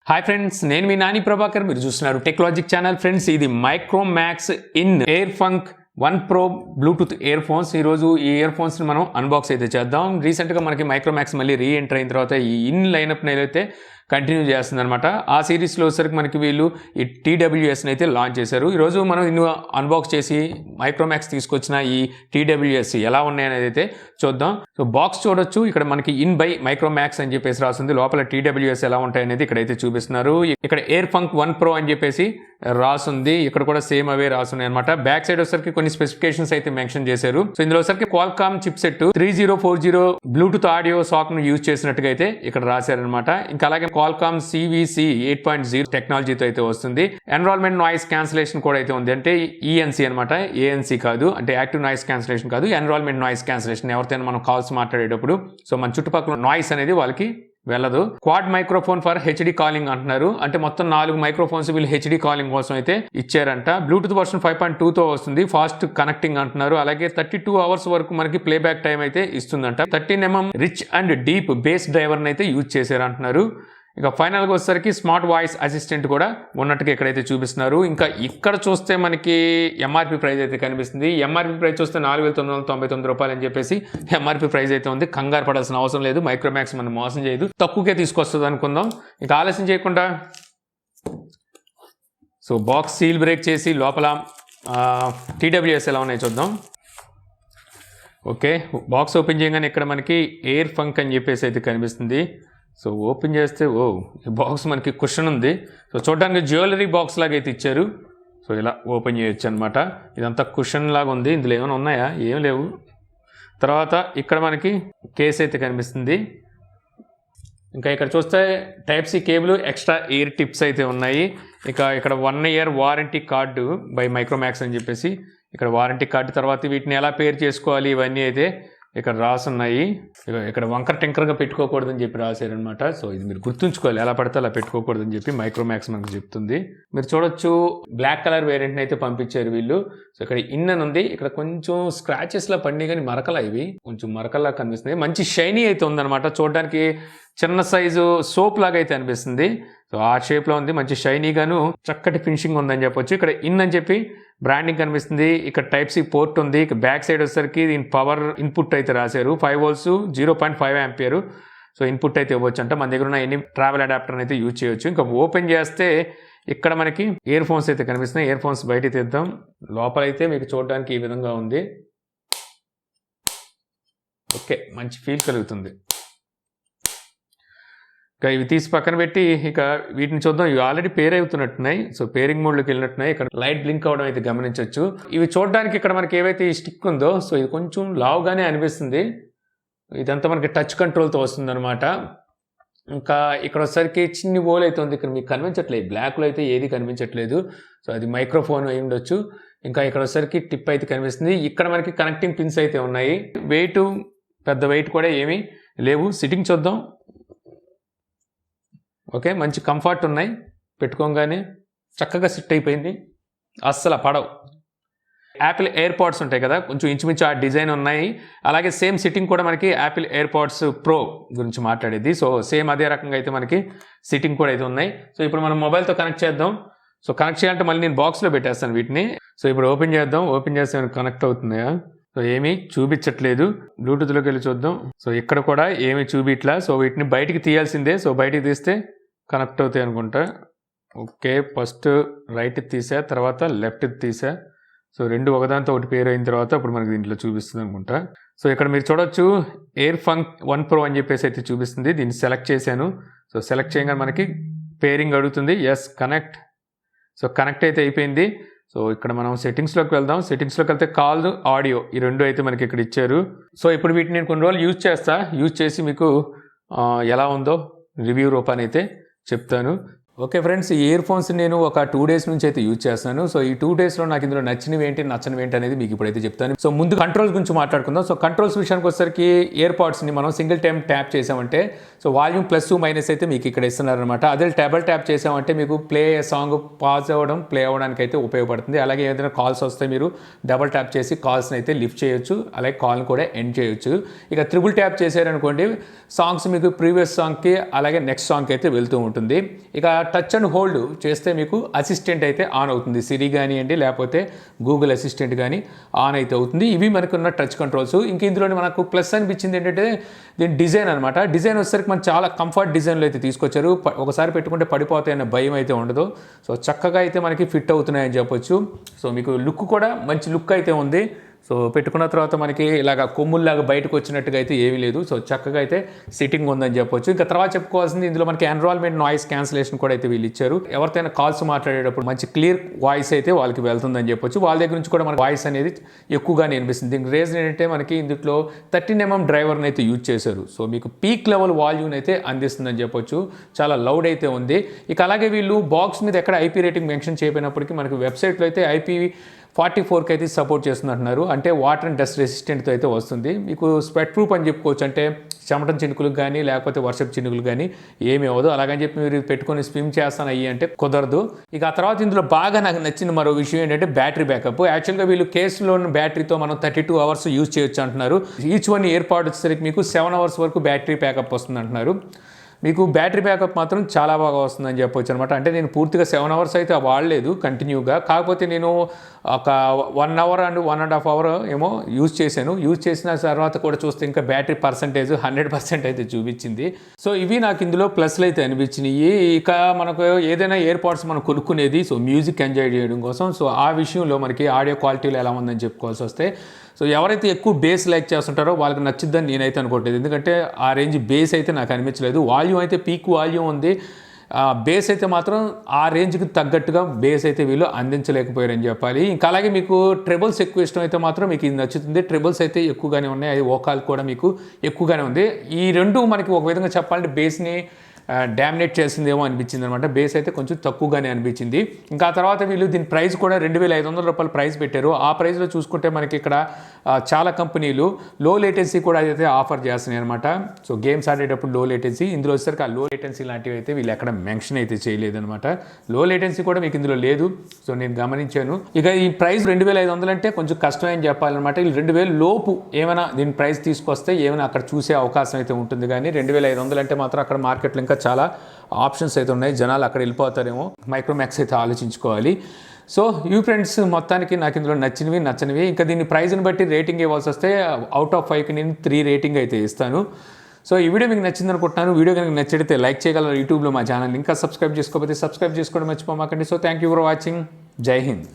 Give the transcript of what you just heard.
Hi friends, నేను మీ నాని ప్రభాకర్. మీరు చూస్తున్నారు టెక్లాజిక్ ఛానల్. ఫ్రెండ్స్, ఇది Micromax in air funk 1 Pro Bluetooth ear phones. ఈరోజు ఈ ఇయర్ ఫోన్స్ని మనం అన్బాక్స్ అయితే చేద్దాం. రీసెంట్గా మనకి మైక్రోమాక్స్ మళ్ళీ రీఎంటర్ అయిన తర్వాత ఈ ఇన్ లైనప్ని అయితే కంటిన్యూ చేస్తుంది అనమాట. ఆ సిరీస్లో వచ్చేసరికి మనకి వీళ్ళు ఈ TWSని అయితే లాంచ్ చేశారు. ఈరోజు మనం ఇన్ని అన్బాక్స్ చేసి మైక్రోమాక్స్ తీసుకొచ్చిన ఈ TWS ఎలా ఉన్నాయనేది అయితే చూద్దాం. సో బాక్స్ చూడొచ్చు, ఇక్కడ మనకి ఇన్ బై మైక్రోమాక్స్ అని చెప్పేసి రాస్తుంది. లోపల TWS ఎలా ఉంటాయనేది ఇక్కడైతే చూపిస్తున్నారు. ఇక్కడ ఎయిర్ ఫంక్ 1 Pro అని చెప్పేసి రాసుంది. ఇక్కడ కూడా సేమ్ అవే రాసున్నాయి అనమాట. బ్యాక్ సైడ్ వచ్చరికి కొన్ని స్పెసిఫికేషన్స్ అయితే మెన్షన్ చేశారు. సో ఇందులో వచ్చరికి Qualcomm chipset 3040 Bluetooth audio SoC ను యూజ్ చేసినట్టుగా అయితే ఇక్కడ రాశారనమాట. ఇంకా అలాగే క్వాల్కామ్ CVC 8.0 టెక్నాలజీతో అయితే వస్తుంది. ఎన్విరాన్మెంట్ నాయిస్ క్యాన్సిలేషన్ కూడా అయితే ఉంది. అంటే ENC అనమాట, ANC కాదు. అంటే యాక్టివ్ నాయిస్ క్యాన్సిలేషన్ కాదు, ఎన్విరాన్మెంట్ నాయిస్ క్యాన్సిలేషన్. ఎవరితైనా మనం కాల్స్ మాట్లాడేటప్పుడు సో మన చుట్టుపక్కల నాయిస్ అనేది వాళ్ళకి వెళ్ళదు. Quad microphone for HD calling అంటున్నారు. అంటే మొత్తం 4 మైక్రోఫోన్స్ వీళ్ళు HD కాలింగ్ కోసం అయితే ఇచ్చారంట. బ్లూటూత్ వర్షన్ 5.2తో వస్తుంది. ఫాస్ట్ కనెక్టింగ్ అంటున్నారు. అలాగే 32 అవర్స్ వరకు మనకి ప్లేబ్యాక్ టైం అయితే ఇస్తుందంట. 13mm rich and deep base డ్రైవర్ని అయితే యూజ్ చేశారు అంటున్నారు. ఇక ఫైనల్గా వచ్చేసరికి స్మార్ట్ వాయిస్ అసిస్టెంట్ కూడా ఉన్నట్టుగా ఇక్కడైతే చూపిస్తున్నారు. ఇంకా ఇక్కడ చూస్తే మనకి MRP ప్రైస్ అయితే కనిపిస్తుంది. MRP ప్రైస్ చూస్తే 4,999 రూపాయలు అని చెప్పేసి MRP ప్రైస్ అయితే ఉంది. కంగారు పడాల్సిన అవసరం లేదు. మైక్రోమాక్స్ మనం మోసం చేయదు, తక్కువకే తీసుకొస్తుంది అనుకుందాం. ఇక ఆలస్యం చేయకుండా సో బాక్స్ సీల్ బ్రేక్ చేసి లోపల TWS ఎలా ఉన్నాయి చూద్దాం. ఓకే, బాక్స్ ఓపెన్ చేయగానే ఇక్కడ మనకి ఎయిర్ ఫంక్ అని చెప్పేసి అయితే కనిపిస్తుంది. సో ఓపెన్ చేస్తే ఈ బాక్స్ మనకి కుషన్ ఉంది. సో చూడడానికి జ్యువెలరీ బాక్స్ లాగా అయితే ఇచ్చారు. సో ఇలా ఓపెన్ చేయొచ్చు అనమాట. ఇదంతా కుషన్ లాగా ఉంది. ఇందులో ఏమైనా ఉన్నాయా? ఏం లేవు. తర్వాత ఇక్కడ మనకి కేస్ అయితే కనిపిస్తుంది. ఇంకా ఇక్కడ చూస్తే Type-C cable, extra air tips అయితే ఉన్నాయి. ఇక్కడ 1 year warranty card by Micromax అని చెప్పేసి ఇక్కడ వారంటీ కార్డు. తర్వాత వీటిని ఎలా పేర్ చేసుకోవాలి ఇవన్నీ అయితే ఇక్కడ రాసున్నాయి. ఇక్కడ వంకర టెంకర్గా పెట్టుకోకూడదని చెప్పి రాశారనమాట. సో ఇది మీరు గుర్తుంచుకోవాలి, ఎలా పడితే అలా పెట్టుకోకూడదని చెప్పి మైక్రోమాక్స్ మనకు చెప్తుంది. మీరు చూడొచ్చు బ్లాక్ కలర్ వేరియంట్ని అయితే పంపించారు వీళ్ళు. సో ఇక్కడ ఇన్ అని ఉంది. ఇక్కడ కొంచెం స్క్రాచెస్లా పడినాయి కానీ మరకలా, ఇవి కొంచెం మరకల్లా కనిపిస్తుంది. మంచి షైనీ అయితే ఉందన్నమాట. చూడడానికి చిన్న సైజు సోప్ లాగా అయితే అనిపిస్తుంది. సో ఆ షేప్లో ఉంది. మంచి షైనీగాను చక్కటి ఫినిషింగ్ ఉందని చెప్పొచ్చు. ఇక్కడ ఇన్ అని చెప్పి బ్రాండింగ్ కనిపిస్తుంది. ఇక్కడ Type-C పోర్ట్ ఉంది. ఇక బ్యాక్ సైడ్ వచ్చేసరికి దీని పవర్ ఇన్పుట్ అయితే రాశారు. 5 volts 0.5 ampere. సో ఇన్పుట్ అయితే ఇవ్వచ్చు అంట. మన దగ్గర ఉన్న ఎనీ ట్రావెల్ అడాప్టర్ అయితే యూజ్ చేయొచ్చు. ఇంకా ఓపెన్ చేస్తే ఇక్కడ మనకి ఇయర్ ఫోన్స్ అయితే కనిపిస్తున్నాయి. ఇయర్ ఫోన్స్ బయట తీద్దాం. లోపల అయితే మీకు చూడడానికి ఈ విధంగా ఉంది. ఓకే, మంచి ఫీల్ కలుగుతుంది. ఇక ఇవి తీసి పక్కన పెట్టి ఇక వీటిని చూద్దాం. ఇవి ఆల్రెడీ పేర్ అవుతున్నట్టున్నాయి. సో పేరింగ్ మోడ్లోకి వెళ్ళినట్టున్నాయి. ఇక్కడ లైట్ బ్లింక్ అవడం అయితే గమనించవచ్చు. ఇవి చూడడానికి ఇక్కడ మనకి ఏవైతే ఈ స్టిక్ ఉందో సో ఇది కొంచెం లావుగానే అనిపిస్తుంది. ఇదంతా మనకి టచ్ కంట్రోల్తో వస్తుంది అనమాట. ఇంకా ఇక్కడ వచ్చేసరికి చిన్ని హోల్ అయితే ఉంది. ఇక్కడ మీకు కనిపించట్లేదు, బ్లాక్లో అయితే ఏది కనిపించట్లేదు. సో అది మైక్రోఫోన్ అయి ఉండొచ్చు. ఇంకా ఇక్కడ వచ్చేసరికి టిప్ అయితే కనిపిస్తుంది. ఇక్కడ మనకి కనెక్టింగ్ పిన్స్ అయితే ఉన్నాయి. వెయిట్, పెద్ద వెయిట్ కూడా ఏమీ లేవు. సిట్టింగ్ చూద్దాం. ఓకే, మంచి కంఫర్ట్ ఉన్నాయి. పెట్టుకోగానే చక్కగా సిట్ అయిపోయింది. అస్సలు పడవు. యాపిల్ ఎయిర్పాడ్స్ ఉంటాయి కదా, కొంచెం ఇంచుమించు ఆ డిజైన్ ఉన్నాయి. అలాగే సేమ్ సిట్టింగ్ కూడా మనకి యాపిల్ ఎయిర్పాడ్స్ ప్రో గురించి మాట్లాడేది. సో సేమ్ అదే రకంగా అయితే మనకి సిట్టింగ్ కూడా అయితే ఉన్నాయి. సో ఇప్పుడు మనం మొబైల్తో కనెక్ట్ చేద్దాం. సో కనెక్ట్ చేయాలంటే మళ్ళీ నేను బాక్స్లో పెట్టేస్తాను వీటిని. సో ఇప్పుడు ఓపెన్ చేద్దాం. ఓపెన్ చేస్తే కనెక్ట్ అవుతున్నాయా? సో ఏమీ చూపించట్లేదు. బ్లూటూత్లోకి వెళ్ళి చూద్దాం. సో ఇక్కడ కూడా ఏమీ చూపించట్లా. సో వీటిని బయటికి తీయాల్సిందే. సో బయటికి తీస్తే కనెక్ట్ అవుతాయి అనుకుంటా. ఓకే, ఫస్ట్ రైట్ తీసా, తర్వాత లెఫ్ట్ తీసా. సో రెండు ఒకదాంతో ఒకటి పేరు అయిన తర్వాత ఇప్పుడు మనకి దీంట్లో చూపిస్తుంది అనుకుంటా. సో ఇక్కడ మీరు చూడొచ్చు ఎయిర్ ఫంక్ 1 Pro అని చెప్పేసి అయితే చూపిస్తుంది. దీన్ని సెలెక్ట్ చేశాను. సో సెలెక్ట్ చేయగానే మనకి పేరింగ్ అడుగుతుంది. Yes, connect. సో కనెక్ట్ అయితే అయిపోయింది. సో ఇక్కడ మనం సెట్టింగ్స్లోకి వెళ్దాం. సెట్టింగ్స్లోకి వెళ్తే కాల్, ఆడియో ఈ రెండు అయితే మనకి ఇక్కడ ఇచ్చారు. సో ఇప్పుడు వీటిని నేను కొన్ని రోజులు యూజ్ చేస్తా. యూజ్ చేసి మీకు ఎలా ఉందో రివ్యూ రూపాన్ని అయితే చెప్తాను. ఓకే ఫ్రెండ్స్, ఈ ఇయర్ ఫోన్స్ నేను ఒక 2 డేస్ నుంచి అయితే యూజ్ చేస్తాను. సో ఈ 2 డేస్లో నాకు ఇందులో నచ్చినవి ఏంటి నచ్చనివి ఏంటి అనేది మీకు ఇప్పుడైతే చెప్తాను. సో ముందు కంట్రోల్స్ గురించి మాట్లాడుకుందాం. సో కంట్రోల్స్ విషయానికి వచ్చేసరికి ఇయర్ పాడ్స్ని మనం సింగిల్ టైం ట్యాప్ చేసామంటే సో వాల్యూమ్ ప్లస్ మైనస్ అయితే మీకు ఇక్కడ ఇస్తున్నారనమాట. అదే డబుల్ ట్యాప్ చేసామంటే మీకు ప్లే సాంగ్ పాజ్ అవ్వడం ప్లే అవ్వడానికి అయితే ఉపయోగపడుతుంది. అలాగే ఏదైనా కాల్స్ వస్తే మీరు డబుల్ ట్యాప్ చేసి కాల్స్ని అయితే లిఫ్ట్ చేయొచ్చు, అలాగే కాల్ని కూడా ఎండ్ చేయొచ్చు. ఇక త్రిబుల్ ట్యాప్ చేశారనుకోండి సాంగ్స్ మీకు ప్రీవియస్ సాంగ్కి అలాగే నెక్స్ట్ సాంగ్కి అయితే వెళ్తూ ఉంటుంది. ఇక టచ్ అండ్ హోల్డ్ చేస్తే మీకు అసిస్టెంట్ అయితే ఆన్ అవుతుంది. సిరి కానివ్వండి లేకపోతే గూగుల్ అసిస్టెంట్ కానీ ఆన్ అయితే అవుతుంది. ఇవి మనకున్న టచ్ కంట్రోల్స్. ఇంక ఇందులో మనకు ప్లస్ అనిపించింది ఏంటంటే దీని డిజైన్ అనమాట. డిజైన్ వచ్చేసరికి మనం చాలా కంఫర్ట్ డిజైన్లో అయితే తీసుకొచ్చారు. ఒకసారి పెట్టుకుంటే పడిపోతాయన్న భయం అయితే ఉండదు. సో చక్కగా అయితే మనకి ఫిట్ అవుతున్నాయని చెప్పొచ్చు. సో మీకు లుక్ కూడా మంచి లుక్ అయితే ఉంది. సో పెట్టుకున్న తర్వాత మనకి ఇలాగ కొమ్ముల్లాగా బయటకు వచ్చినట్టుగా అయితే ఏమీ లేదు. సో చక్కగా అయితే సిట్టింగ్ ఉందని చెప్పొచ్చు. ఇంకా తర్వాత చెప్పుకోవాల్సింది ఇందులో మనకి ఎన్రోల్మెంట్ నాయిస్ క్యాన్సిలేషన్ కూడా అయితే వీళ్ళు ఇచ్చారు. ఎవరితోనైనా కాల్స్ మాట్లాడేటప్పుడు మంచి క్లియర్ వాయిస్ అయితే వాళ్ళకి వెళ్తుందని చెప్పొచ్చు. వాళ్ళ దగ్గర నుంచి కూడా మనకి వాయిస్ అనేది ఎక్కువగానే అనిపిస్తుంది. దీనికి రీజన్ ఏంటంటే మనకి ఇందులో 13mm డ్రైవర్ని అయితే యూజ్ చేశారు. సో మీకు పీక్ లెవెల్ వాల్యూమ్ అయితే అందిస్తుందని చెప్పొచ్చు. చాలా లౌడ్ అయితే ఉంది. ఇక అలాగే వీళ్ళు బాక్స్ మీద ఎక్కడ ఐపీ రేటింగ్ మెన్షన్ చేయకపోయినప్పటికీ మనకి వెబ్సైట్లో అయితే IP44కి అయితే సపోర్ట్ చేస్తున్నట్టున్నారు. అంటే వాటర్ అండ్ డస్ట్ రెసిస్టెంట్తో అయితే వస్తుంది. మీకు స్వెట్ ప్రూఫ్ అని చెప్పుకోవచ్చు. అంటే చెమటం చినుకులకు కానీ లేకపోతే వర్షపు చినుకులు కానీ ఏమీ అవ్వదు. అలాగని చెప్పి మీరు పెట్టుకొని స్విమ్ చేస్తాను అయ్యి అంటే కుదరదు. ఇక ఆ తర్వాత ఇందులో బాగా నాకు నచ్చిన మరో విషయం ఏంటంటే బ్యాటరీ బ్యాకప్. యాక్చువల్గా వీళ్ళు కేసులో ఉన్న బ్యాటరీతో మనం 32 అవర్స్ యూజ్ చేయొచ్చు అంటున్నారు. ఈచ్ వన్ ఇయర్ పాడ్ వచ్చేసరికి మీకు 7 అవర్స్ వరకు బ్యాటరీ బ్యాకప్ వస్తుంది అంటున్నారు. మీకు బ్యాటరీ బ్యాకప్ మాత్రం చాలా బాగా వస్తుందని చెప్పొచ్చు అనమాట. అంటే నేను పూర్తిగా 7 అవర్స్ అయితే వాడలేదు కంటిన్యూగా. కాకపోతే నేను ఒక 1 అవర్ అండ్ 1.5 అవర్ ఏమో యూజ్ చేశాను. యూజ్ చేసిన తర్వాత కూడా చూస్తే ఇంకా బ్యాటరీ పర్సంటేజ్ 100% అయితే చూపించింది. సో ఇవి నాకు ఇందులో ప్లస్లు అయితే అనిపించినాయి. ఇక మనకు ఏదైనా ఇయర్ పాడ్స్ మనం కొనుక్కునేది సో మ్యూజిక్ ఎంజాయ్ చేయడం కోసం. సో ఆ విషయంలో మనకి ఆడియో క్వాలిటీలో ఎలా ఉందని చెప్పుకోవాల్సి వస్తే సో ఎవరైతే ఎక్కువ బేస్ లైక్ చేస్తుంటారో వాళ్ళకి నచ్చిద్దని నేనైతే అనుకోవట్లేదు. ఎందుకంటే ఆ రేంజ్ బేస్ అయితే నాకు అనిపించలేదు. వాల్యూమ్ అయితే పీక్ వాల్యూమ్ ఉంది. బేస్ అయితే మాత్రం ఆ రేంజ్కి తగ్గట్టుగా బేస్ అయితే వీళ్ళు అందించలేకపోయారని చెప్పాలి. ఇంకా అలాగే మీకు ట్రెబుల్స్ ఎక్కువ ఇష్టం అయితే మాత్రం మీకు ఇది నచ్చుతుంది. ట్రెబుల్స్ అయితే ఎక్కువగానే ఉన్నాయి. అది వోకాల్ కూడా మీకు ఎక్కువగానే ఉంది. ఈ రెండు మనకి ఒక విధంగా చెప్పాలంటే బేస్ని డామినేట్ చేసిందేమో అనిపించింది అనమాట. బేస్ అయితే కొంచెం తక్కువగానే అనిపించింది. ఇంకా తర్వాత వీళ్ళు దీని ప్రైస్ కూడా 2,500 రూపాయలు ప్రైస్ పెట్టారు. ఆ ప్రైస్లో చూసుకుంటే మనకి ఇక్కడ చాలా కంపెనీలు లో లేటెన్సీ కూడా అయితే ఆఫర్ చేస్తున్నాయి అనమాట. సో గేమ్స్ ఆడేటప్పుడు లో లేటెన్సీ, ఇందులో వచ్చేసరికి ఆ లో లేటెన్సీ లాంటివి అయితే వీళ్ళు ఎక్కడ మెన్షన్ అయితే చేయలేదన్నమాట. లో లేటెన్సీ కూడా మీకు ఇందులో లేదు. సో నేను గమనించాను. ఇక ఈ ప్రైస్ 2,500 అంటే కొంచెం కష్టమని చెప్పాలన్నమాట. వీళ్ళు 2,000 లోపు ఏమైనా దీని ప్రైస్ తీసుకొస్తే ఏమైనా అక్కడ చూసే అవకాశం అయితే ఉంటుంది. కానీ 2,500 అంటే మాత్రం అక్కడ మార్కెట్లో ఇంకా చాలా ఆప్షన్స్ అయితే ఉన్నాయి. జనాలు అక్కడ వెళ్ళిపోతారేమో. మైక్రోమాక్స్ అయితే ఆలోచించుకోవాలి. సో యూ ఫ్రెండ్స్, మొత్తానికి నాకు ఇందులో నచ్చినవి నచ్చనివి. ఇంకా దీని ప్రైస్ని బట్టి రేటింగ్ ఇవ్వాల్సి వస్తే అవుట్ ఆఫ్ 5కి నేను 3 రేటింగ్ అయితే ఇస్తాను. సో ఈ వీడియో మీకు నచ్చింది అనుకుంటున్నాను. వీడియో కనుక నచ్చితే లైక్ చేయగలరు. యూట్యూబ్లో మా ఛానల్ ఇంకా సబ్స్క్రైబ్ చేసుకోకపోతే సబ్స్క్రైబ్ చేసుకోవడం మర్చిపోమాకండి. So thank you for watching. జై హింద్.